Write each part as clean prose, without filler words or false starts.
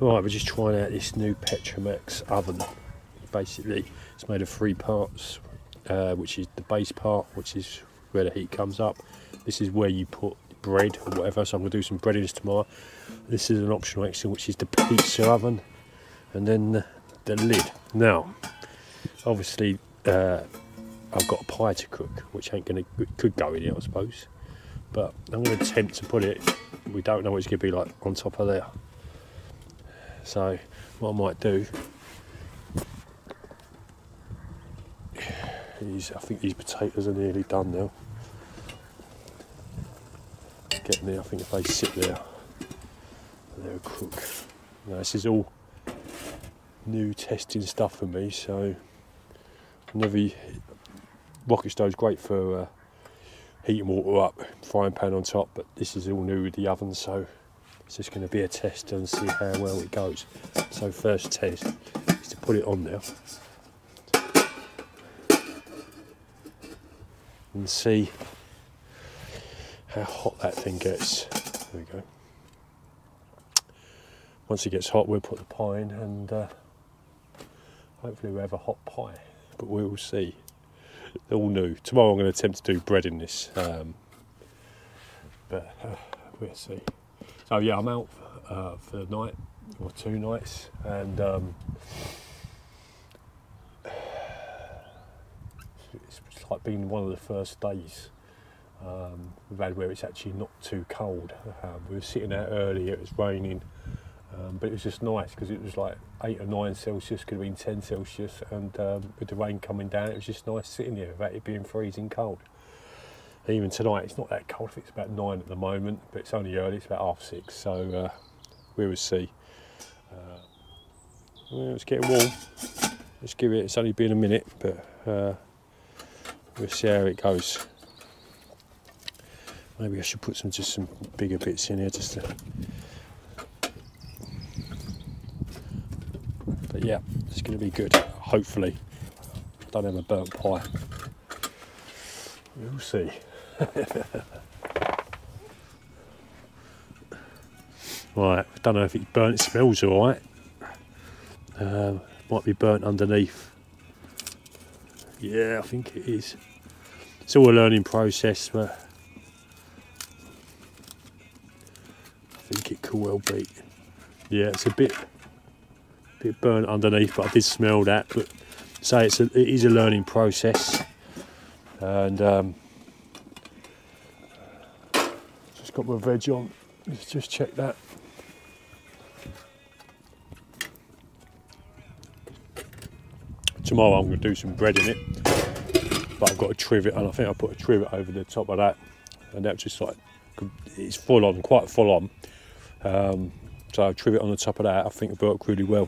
Right, we're just trying out this new Petromax oven. Basically, it's made of 3 parts, which is the base part, which is where the heat comes up. This is where you put bread or whatever, so I'm going to do some bread in this tomorrow. This is an optional extra, which is the pizza oven, and then the lid. Now, obviously, I've got a pie to cook, which could go in it, I suppose. But I'm going to attempt to put it, we don't know what it's going to be like on top of there. So what I might do is, I think these potatoes are nearly done now. Getting there, I think if they sit there, they'll cook. Now this is all new testing stuff for me, so rocket stove's great for heating water up, frying pan on top, but this is all new with the oven, so it's just going to be a test and see how well it goes. So first test is to put it on there and see how hot that thing gets. There we go. Once it gets hot, we'll put the pie in, and hopefully we'll have a hot pie, but we will see. All new. Tomorrow I'm going to attempt to do bread in this, but we'll see. So yeah, I'm out for the night, or 2 nights, and it's like been one of the first days we've had where it's actually not too cold. We were sitting out early, it was raining, but it was just nice because it was like 8 or 9 Celsius, could have been 10 Celsius, and with the rain coming down, it was just nice sitting there without it being freezing cold. Even tonight, it's not that cold. I think it's about 9 at the moment, but it's only early, it's about 6:30, so we will see. Well, it's getting warm. Let's give it, it's only been a minute, but we'll see how it goes. Maybe I should put just some bigger bits in here, just to... But yeah, it's going to be good, hopefully. Don't have a burnt pie. We'll see. Right, I don't know if it's burnt, it smells alright. Might be burnt underneath. Yeah, I think it is. It's all a learning process, but I think it could well be. Yeah, it's a bit burnt underneath, but I did smell that. But say it is a learning process, and just got my veg on. Let's just check that. Tomorrow I'm going to do some bread in it, but I've got a trivet, and I think I'll put a trivet over the top of that, and that's just like, it's full on, quite full on. So a trivet on the top of that, I think it'll work really well.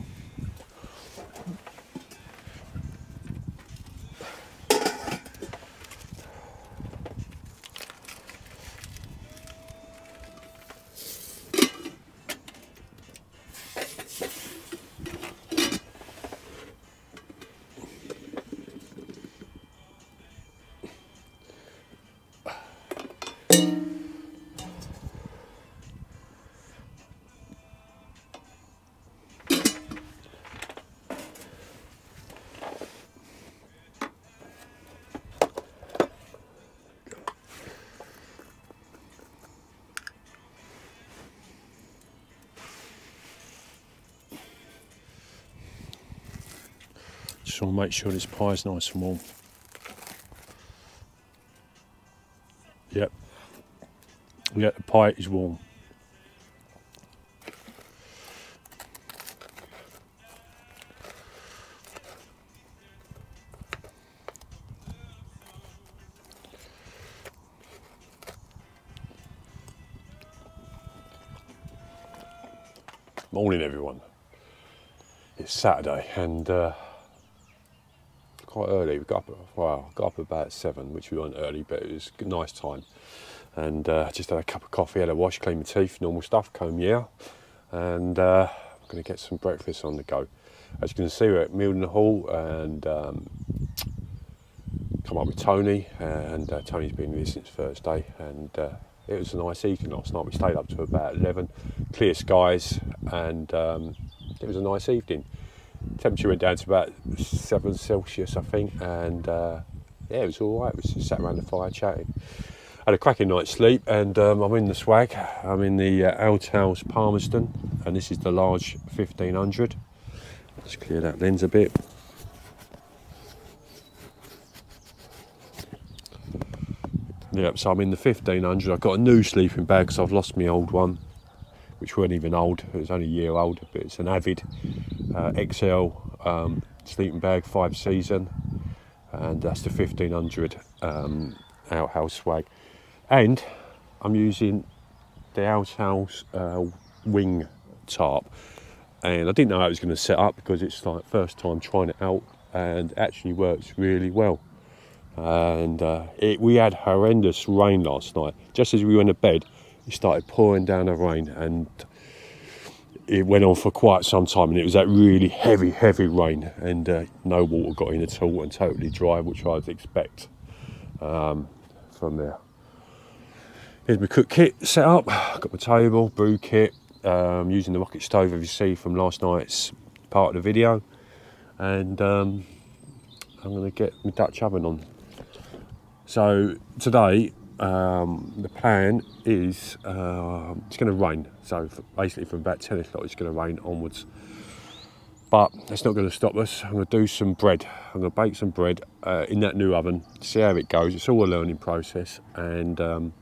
Just want to make sure this pie's nice and warm. Yep. Yeah, the pie is warm. Morning everyone. It's Saturday, and quite early. We got up about 7, which we weren't early, but it was a nice time. And just had a cup of coffee, had a wash, clean my teeth, normal stuff, comb my hair, and I'm going to get some breakfast on the go. As you can see, we're at Milden Hall, and come up with Tony, and Tony's been here since Thursday, and it was a nice evening last night. We stayed up to about 11, clear skies, and it was a nice evening. Temperature went down to about 7 Celsius, I think, and yeah, it was all right. We just sat around the fire chatting. Had a cracking night's sleep, and I'm in the swag. I'm in the Outhouse Palmerston, and this is the large 1500. Let's clear that lens a bit. Yep, so I'm in the 1500. I've got a new sleeping bag because I've lost my old one, which weren't even old. It was only a year old, but it's an Avid XL sleeping bag, 5 season, and that's the 1500 Outhouse swag. And I'm using the Outhouse wing tarp, and I didn't know how it was going to set up because it's like first time trying it out, and it actually works really well. And we had horrendous rain last night. Just as we went to bed, it started pouring down the rain, and it went on for quite some time, and it was that really heavy rain, and no water got in at all, and totally dry, which I'd expect from there. Here's my cook kit set up. Got my table, brew kit, using the rocket stove, as you see from last night's part of the video, and I'm going to get my Dutch oven on. So today the plan is it's going to rain, so basically from about 10 o'clock it's going to rain onwards, but that's not going to stop us. I'm going to do some bread. I'm going to bake some bread in that new oven, see how it goes. It's all a learning process, and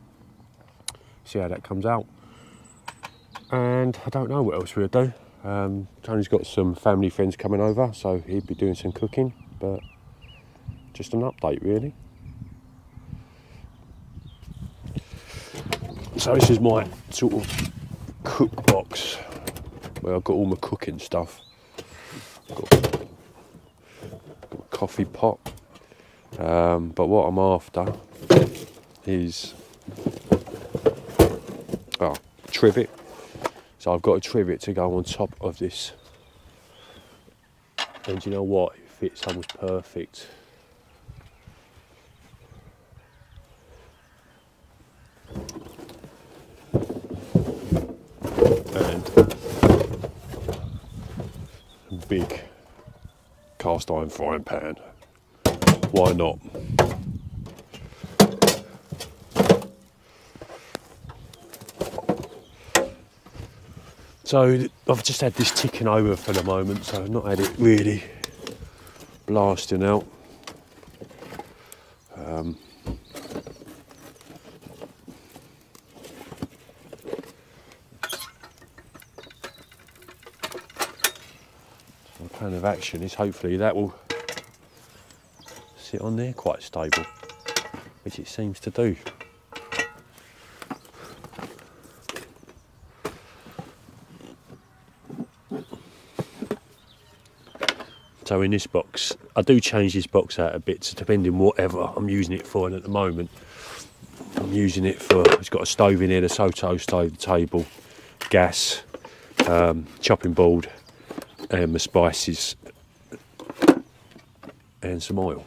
see how that comes out. And I don't know what else we'll do. Tony's got some family friends coming over, so he'll be doing some cooking, but just an update really. So this is my sort of cook box where I've got all my cooking stuff. Got my coffee pot, but what I'm after is trivet. So I've got a trivet to go on top of this, and you know what, it fits almost perfect. And a big cast iron frying pan, why not? So I've just had this ticking over for the moment, so I've not had it really blasting out. My plan of action is hopefully that will sit on there quite stable, which it seems to do. So in this box, I do change this box out a bit, so depending whatever I'm using it for, and at the moment I'm using it for, it's got a stove in here, the Soto stove, the table, gas, chopping board, and my spices, and some oil.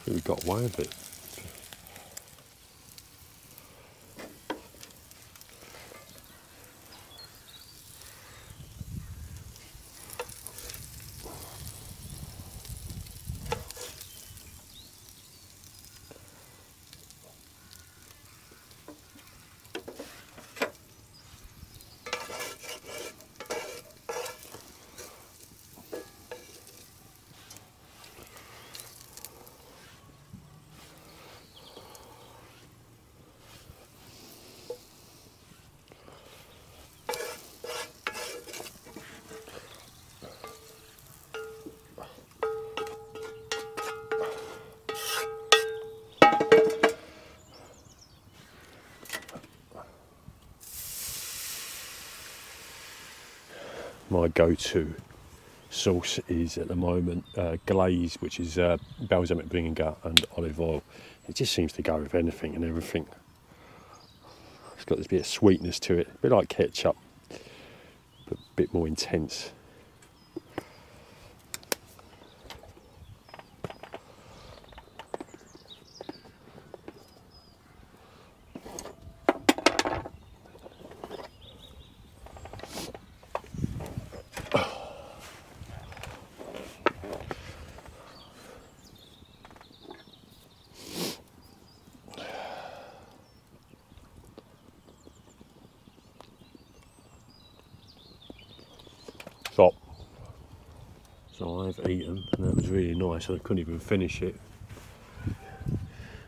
We got away with it. My go-to sauce is at the moment glaze, which is balsamic vinegar and olive oil. It just seems to go with anything and everything. It's got this bit of sweetness to it, a bit like ketchup, but a bit more intense. So I've eaten, and that was really nice. I couldn't even finish it.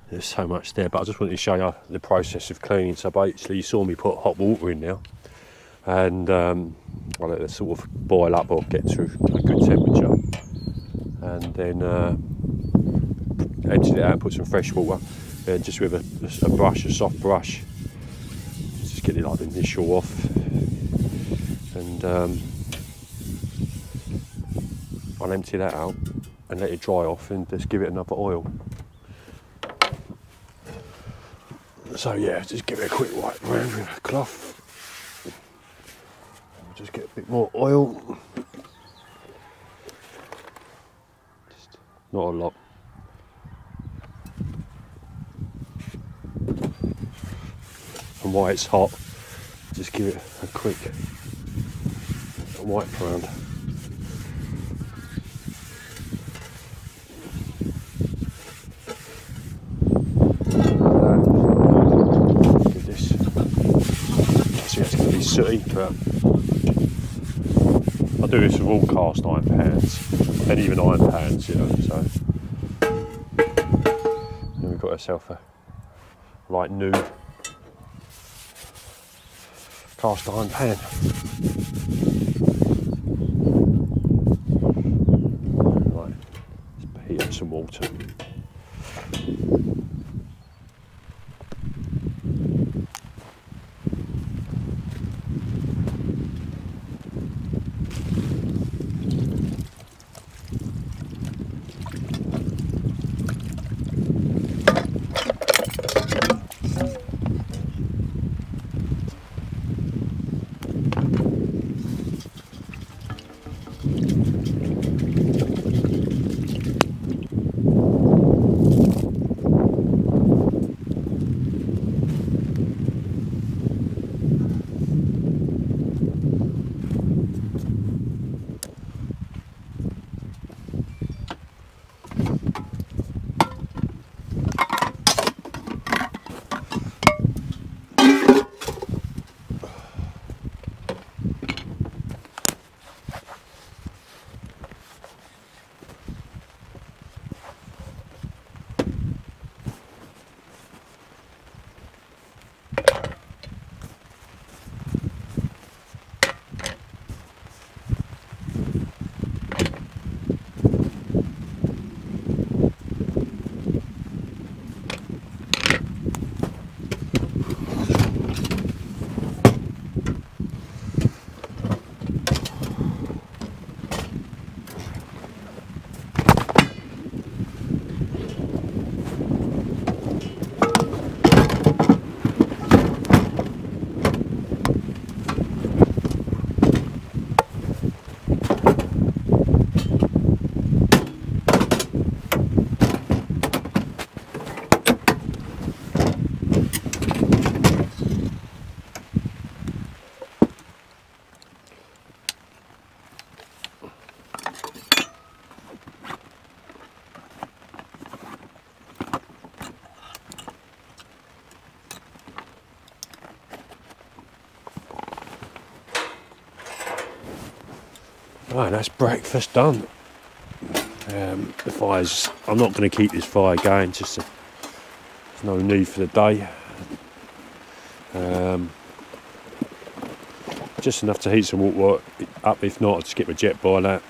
There's so much there, but I just wanted to show you the process of cleaning. So basically, you saw me put hot water in now, and I let it sort of boil up or get to a good temperature, and then emptied it out and put some fresh water, and just with a brush, a soft brush, just get it like the initial off, and I'll empty that out and let it dry off and just give it another oil. So yeah, just give it a quick wipe around with a cloth. And just get a bit more oil. Just not a lot. And while it's hot, just give it a quick wipe around. Sooty, but I do this with all cast iron pans and even iron pans, you know. So then we've got ourselves a right new cast iron pan. Right, let's heat up some water. Right, that's breakfast done. The fire's, I'm not going to keep this fire going, just there's no need for the day. Just enough to heat some water up, if not I'll just get my jet boiler.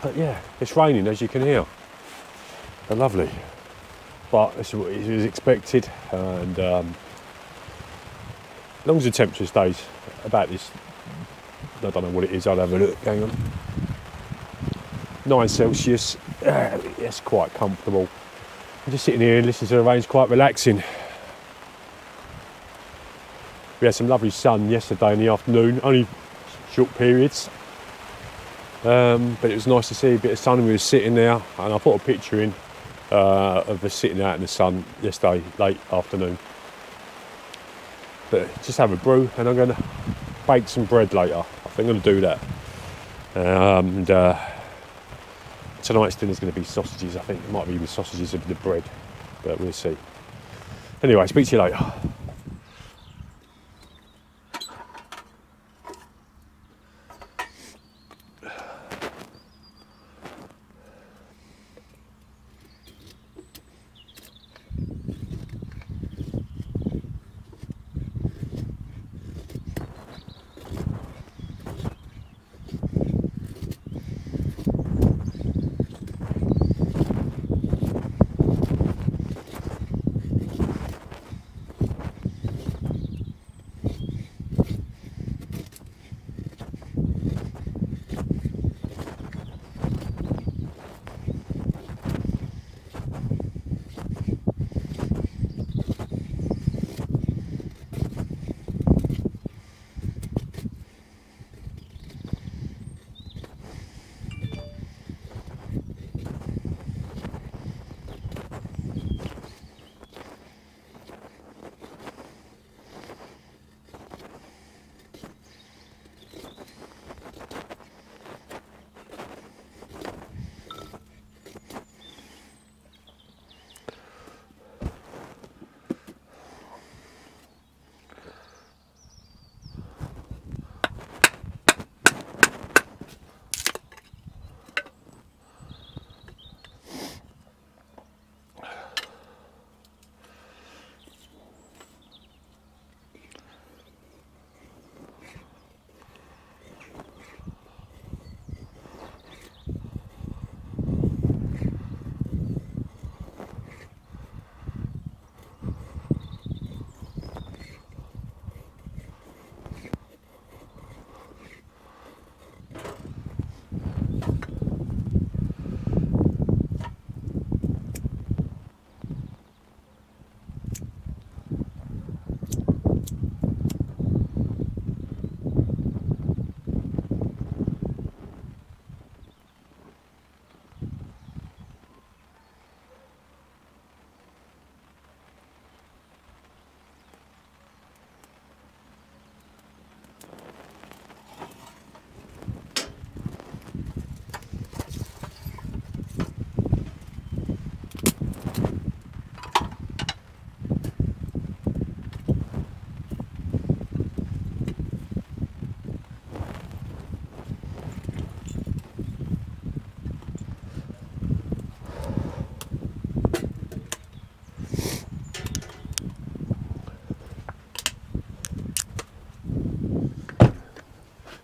But yeah, it's raining, as you can hear. They're lovely, but it's what it was expected, and as long as the temperature stays about this, I don't know what it is, I'll have a look, hang on. 9 Celsius, it's quite comfortable. I'm just sitting here and listening to the rain, it's quite relaxing. We had some lovely sun yesterday in the afternoon, only short periods. But it was nice to see a bit of sun. We were sitting there, and I put a picture in of us sitting out in the sun yesterday, late afternoon. But just have a brew, and I'm going to bake some bread later. I think I'm going to do that. And tonight's dinner's going to be sausages. I think it might be with sausages with the bread, but we'll see. Anyway, speak to you later.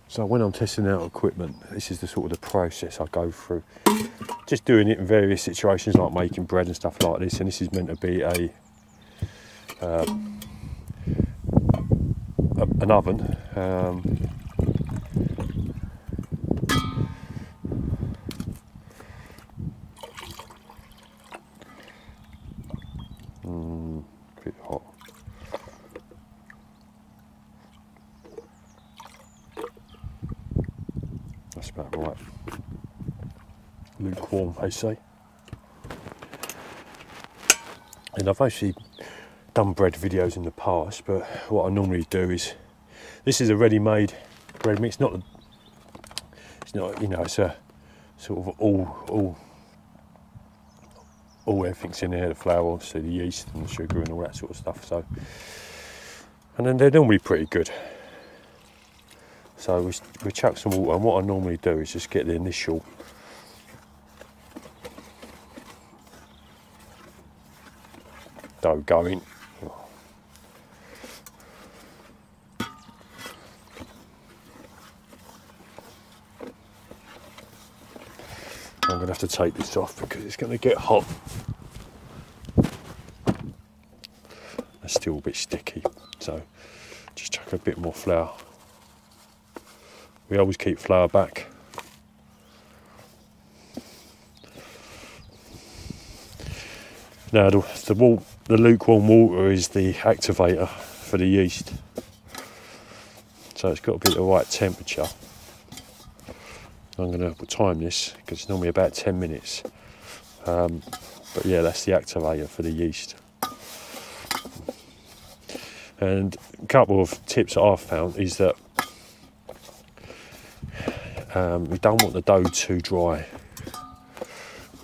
So when I'm testing out equipment, this is the sort of the process I go through. Just doing it in various situations, like making bread and stuff like this. And this is meant to be an oven. Bit hot. That's about right. Lukewarm, they say. And I've actually done bread videos in the past, but what I normally do is, this is a ready-made bread mix. It's not, you know, it's a sort of all everything's in there, the flour, obviously the yeast and the sugar and all that sort of stuff. So, and then they're normally pretty good. So we chuck some water, and what I normally do is just get the initial dough going. I'm going to have to take this off because it's going to get hot. It's still a bit sticky, so just chuck a bit more flour. We always keep flour back. Now the lukewarm water is the activator for the yeast, so it's got to be at the right temperature. I'm going to time this because it's normally about 10 minutes, but yeah, that's the activator for the yeast. And a couple of tips that I've found is that we don't want the dough too dry.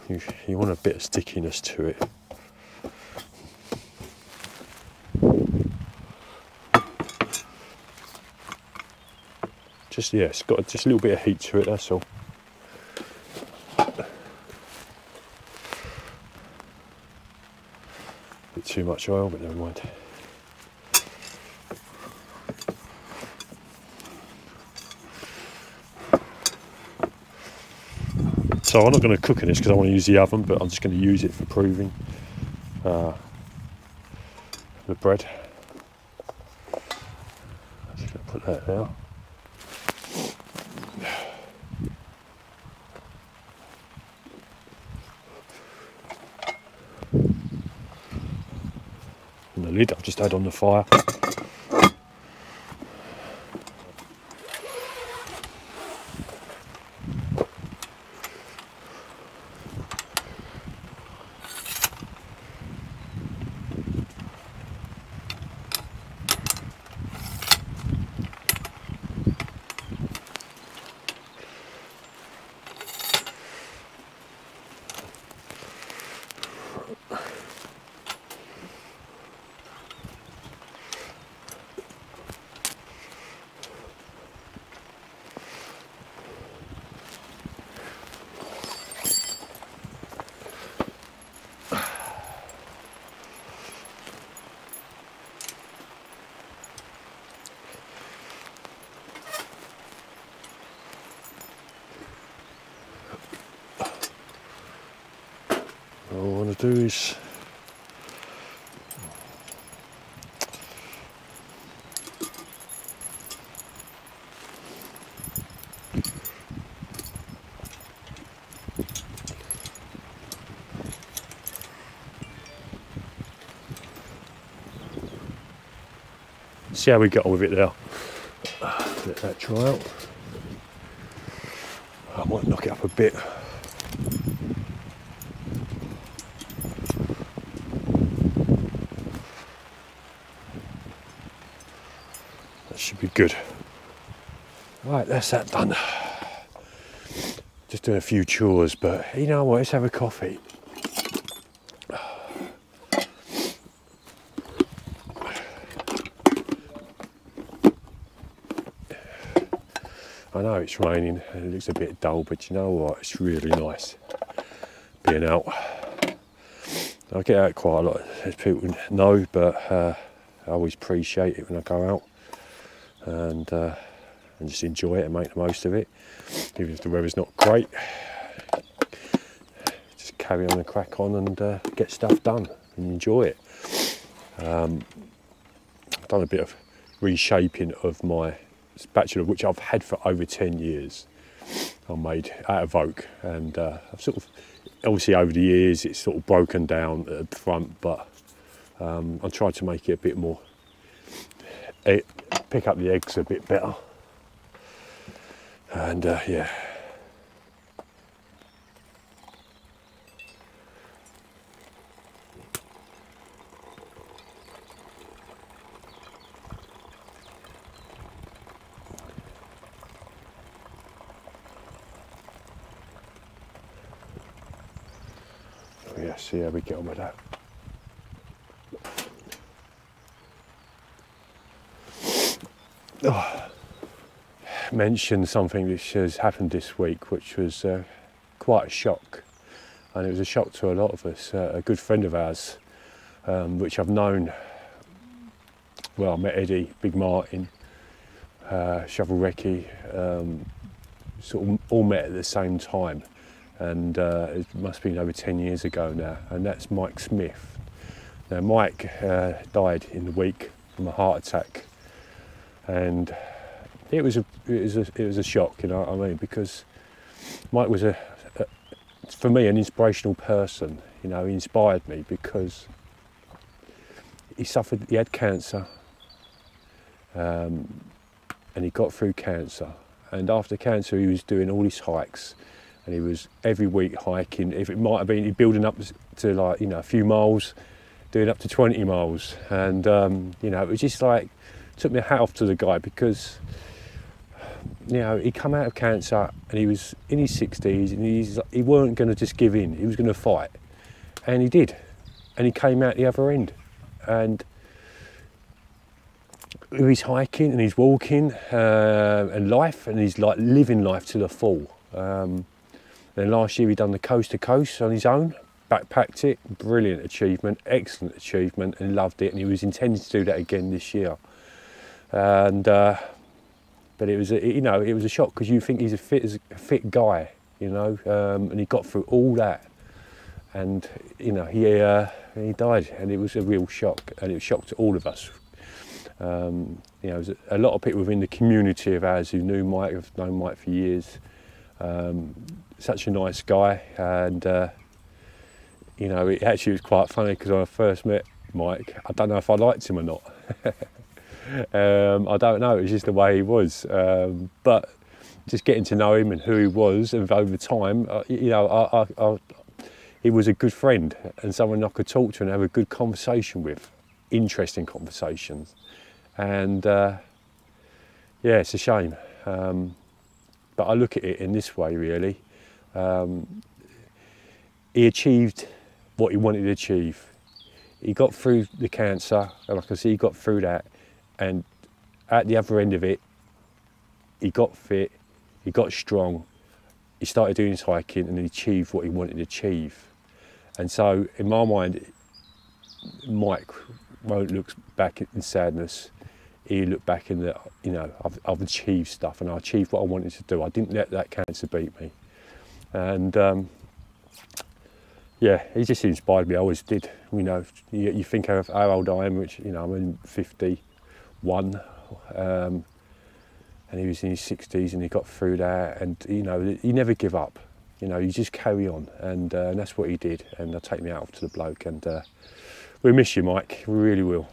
You want a bit of stickiness to it. Just, yeah, it's got just a little bit of heat to it, that's all. Bit too much oil, but never mind. So I'm not going to cook in this because I want to use the oven, but I'm just going to use it for proving the bread. I'm just going to put that there. And the lid I've just had on the fire. All I want to do is see how we get on with it there. Let that dry out. I might knock it up a bit. Should be good. Right, that's that done. Just doing a few chores, but you know what, let's have a coffee. I know it's raining and it looks a bit dull, but you know what, it's really nice being out. I get out quite a lot, as people know, but I always appreciate it when I go out. And just enjoy it and make the most of it, even if the weather's not great. Just carry on and crack on and get stuff done and enjoy it. I've done a bit of reshaping of my spatula, which I've had for over 10 years. I made out of oak, and I've sort of, obviously over the years it's sort of broken down at the front, but I tried to make it a bit more, pick up the eggs a bit better, and yeah. Oh yes. see how we get on with that. Oh, mentioned something which has happened this week, which was quite a shock, and it was a shock to a lot of us. A good friend of ours, which I've known, well, I met Eddie, Big Martin, Shovel Recce, sort of all met at the same time, and it must have been over 10 years ago now, and that's Mike Smith. Now Mike died in the week from a heart attack, and it was a shock, you know what I mean, because Mike was for me an inspirational person. You know, he inspired me because he had cancer, and he got through cancer, and after cancer he was doing all his hikes, and he was every week hiking. If it might have been, he's building up to, like, you know, a few miles, doing up to 20 miles, and you know, it was just like, took me a hat off to the guy, because, you know, he come out of cancer and he was in his 60s, and he weren't going to just give in, he was going to fight, and he did, and he came out the other end, and with his hiking and his walking and life, and he's like living life to the full. Then last year he done the coast to coast on his own, backpacked it, brilliant achievement, excellent achievement, and loved it, and he was intending to do that again this year. And but it was you know, it was a shock, because you think he's a fit guy, you know, and he got through all that, and you know, he died, and it was a real shock, and it was a shock to all of us. You know, there's a lot of people within the community of ours who knew Mike, have known Mike for years. Such a nice guy, and you know, it actually was quite funny, because when I first met Mike, I don't know if I liked him or not. I don't know, it was just the way he was, but just getting to know him and who he was, and over time, you know, he was a good friend, and someone I could talk to and have a good conversation with, interesting conversations, and yeah, it's a shame, but I look at it in this way, really. He achieved what he wanted to achieve. He got through the cancer, and like I see, he got through that, and at the other end of it, he got fit, he got strong, he started doing his hiking, and he achieved what he wanted to achieve. And so, in my mind, Mike won't look back in sadness. He'll look back in that, you know, I've achieved stuff, and I achieved what I wanted to do. I didn't let that cancer beat me. And yeah, he just inspired me. I always did. You know, you think of how old I am, which, you know, I'm in 51, and he was in his 60s, and he got through that, and you know, he never give up. You know, you just carry on, and that's what he did. And I'll take me out to the bloke, and we miss you, Mike. We really will.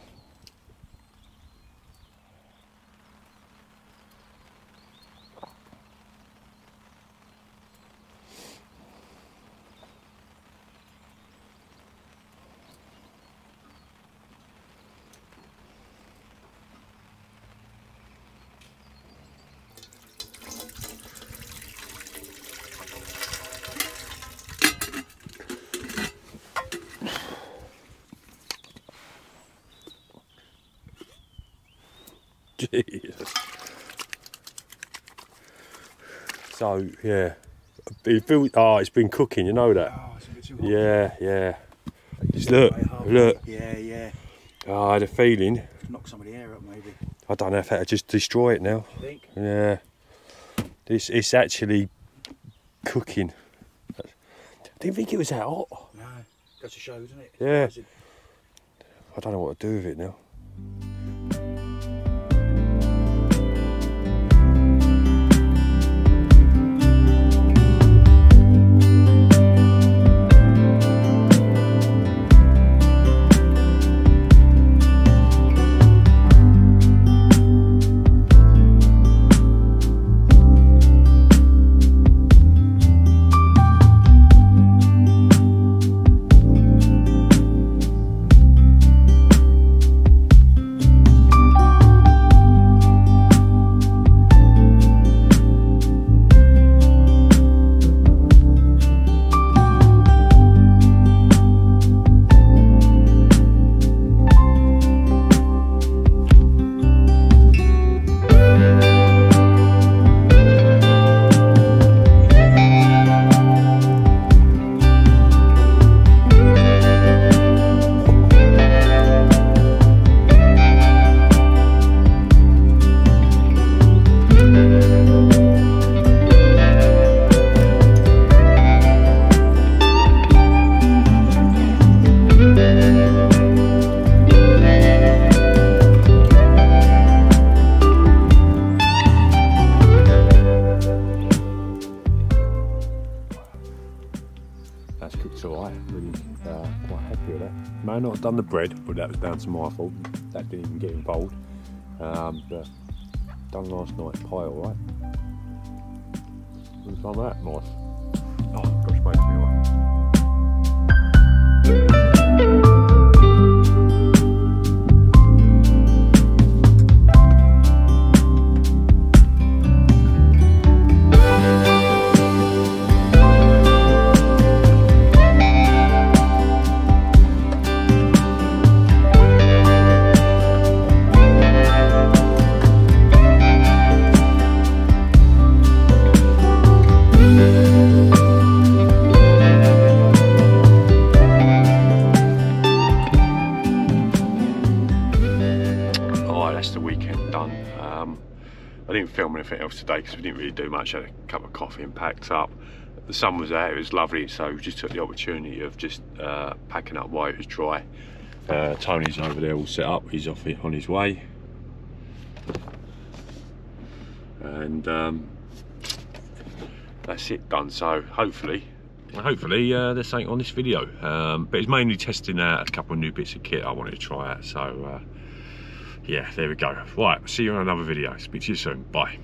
Jesus. So yeah, it's been cooking, you know that. Oh, it's a bit too hot. Yeah. Just look. Yeah. Oh, I had a feeling. Knock some of the air up, maybe. I don't know if that'll just destroy it now. You think? Yeah. It's actually cooking. I didn't think it was that hot. No, goes to show, doesn't it? Yeah. I don't know what to do with it now. not done the bread, but that was down to my fault. That didn't even get involved. But done last night, pie alright. Looks like that, nice. Oh, gosh, makes me alright. I didn't film anything else today because we didn't really do much. I had a cup of coffee and packed up. The sun was out, it was lovely, so we just took the opportunity of just packing up while it was dry. Tony's over there all set up, he's off on his way. And that's it done, so hopefully there's something on this video. But it's mainly testing out a couple of new bits of kit I wanted to try out, so yeah, there we go. Right, see you on another video. Speak to you soon. Bye.